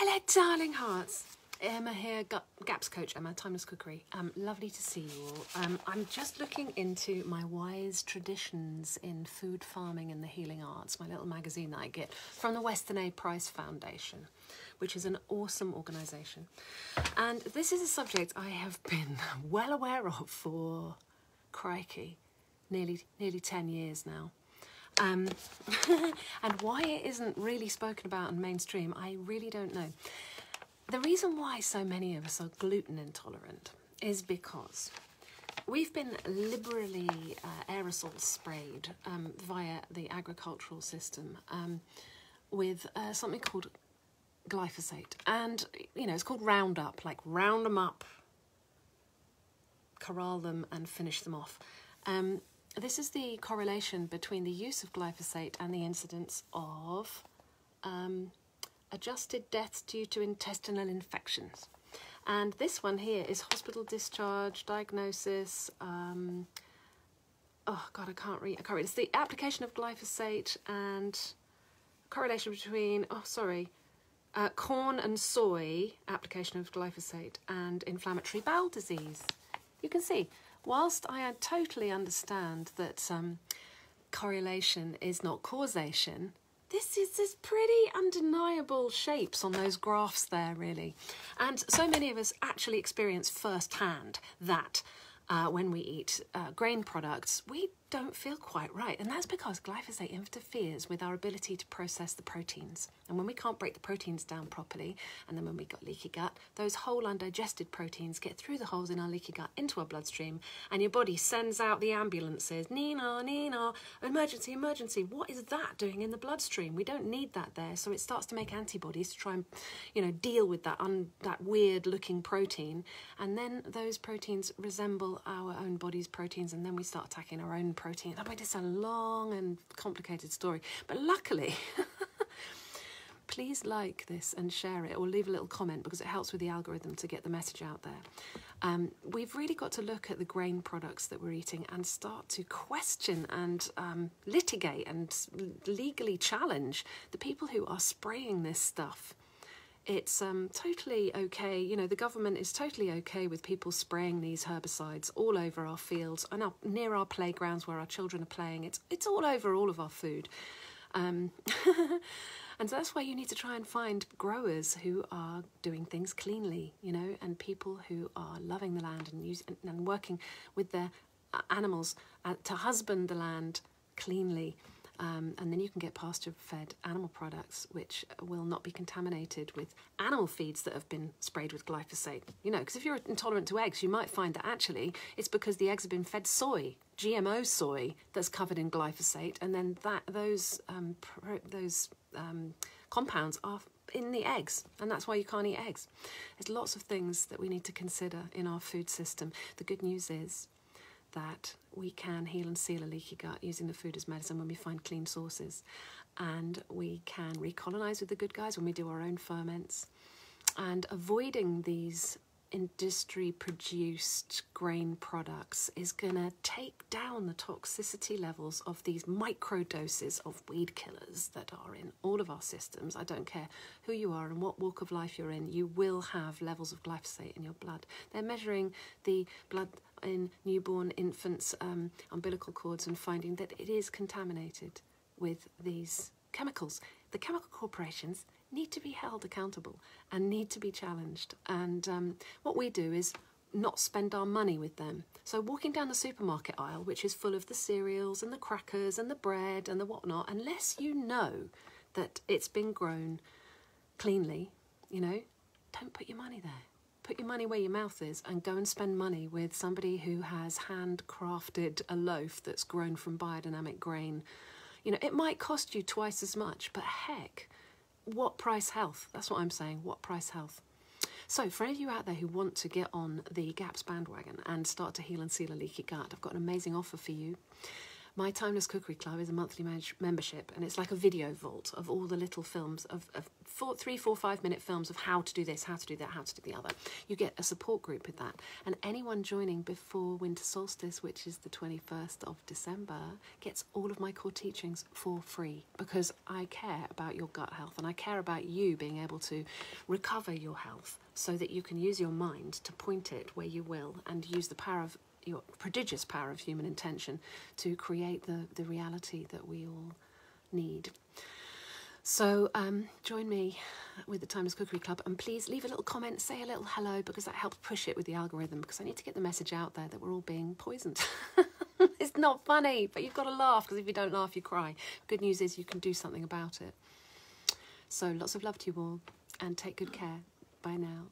Hello, darling hearts. Emma here, GAPS coach, Emma, Timeless Cookery. Lovely to see you all. I'm just looking into my wise traditions in food farming and the healing arts, my little magazine that I get from the Weston A. Price Foundation, which is an awesome organisation. And this is a subject I have been well aware of for, crikey, nearly 10 years now. And why it isn't really spoken about in mainstream, I really don't know. The reason why so many of us are gluten intolerant is because we've been liberally aerosol sprayed via the agricultural system with something called glyphosate. And, you know, it's called Roundup, like round them up, corral them and finish them off. This is the correlation between the use of glyphosate and the incidence of adjusted deaths due to intestinal infections. And this one here is hospital discharge, diagnosis, oh God, I can't read. It's the application of glyphosate and correlation between, corn and soy, application of glyphosate and inflammatory bowel disease. You can see, whilst I totally understand that correlation is not causation, there's pretty undeniable shapes on those graphs there, really. And so many of us actually experience firsthand that when we eat grain products, we don't feel quite right. And that's because glyphosate interferes with our ability to process the proteins. And when we can't break the proteins down properly, and then when we've got leaky gut, those whole undigested proteins get through the holes in our leaky gut into our bloodstream, and your body sends out the ambulances, Nina, Nina, emergency, emergency. What is that doing in the bloodstream? We don't need that there. So it starts to make antibodies to try and, you know, deal with that weird looking protein. And then those proteins resemble our own body's proteins, and then we start attacking our own protein. That might just a long and complicated story, but luckily, please like this and share it, or leave a little comment, because it helps with the algorithm to get the message out there. We've really got to look at the grain products that we're eating and start to question and litigate and legally challenge the people who are spraying this stuff. It's totally okay, you know, the government is totally okay with people spraying these herbicides all over our fields and up near our playgrounds where our children are playing. It's all over all of our food. And so that's why you need to try and find growers who are doing things cleanly, you know, and people who are loving the land and working with their animals to husband the land cleanly. And then you can get pasture-fed animal products which will not be contaminated with animal feeds that have been sprayed with glyphosate. You know, because if you're intolerant to eggs, you might find that actually it's because the eggs have been fed soy, GMO soy, that's covered in glyphosate, and then those compounds are in the eggs, and that's why you can't eat eggs. There's lots of things that we need to consider in our food system. The good news is that we can heal and seal a leaky gut using the food as medicine when we find clean sources, and we can recolonize with the good guys when we do our own ferments, and avoiding these industry produced grain products is going to take down the toxicity levels of these micro doses of weed killers that are in all of our systems. I don't care who you are and what walk of life you're in, you will have levels of glyphosate in your blood. They're measuring the blood in newborn infants' umbilical cords and finding that it is contaminated with these chemicals. The chemical corporations need to be held accountable and need to be challenged. And what we do is not spend our money with them. So walking down the supermarket aisle, which is full of the cereals and the crackers and the bread and the whatnot, unless you know that it's been grown cleanly, you know, don't put your money there. Put your money where your mouth is and go and spend money with somebody who has handcrafted a loaf that's grown from biodynamic grain. You know, it might cost you twice as much, but heck, what price health? That's what I'm saying, what price health? So for any of you out there who want to get on the GAPS bandwagon and start to heal and seal a leaky gut, I've got an amazing offer for you. My Timeless Cookery Club is a monthly membership, and it's like a video vault of all the little films of 3, 4, 5 minute films of how to do this, how to do that, how to do the other. You get a support group with that, and anyone joining before winter solstice, which is the 21st of December, gets all of my core teachings for free, because I care about your gut health and I care about you being able to recover your health so that you can use your mind to point it where you will and use the power of your prodigious power of human intention to create the reality that we all need. So join me with the Timeless Cookery Club, and please leave a little comment, say a little hello, because that helps push it with the algorithm, because I need to get the message out there that we're all being poisoned. It's not funny, but you've got to laugh, because if you don't laugh, you cry. Good news is you can do something about it. So lots of love to you all, and take good care. Bye now.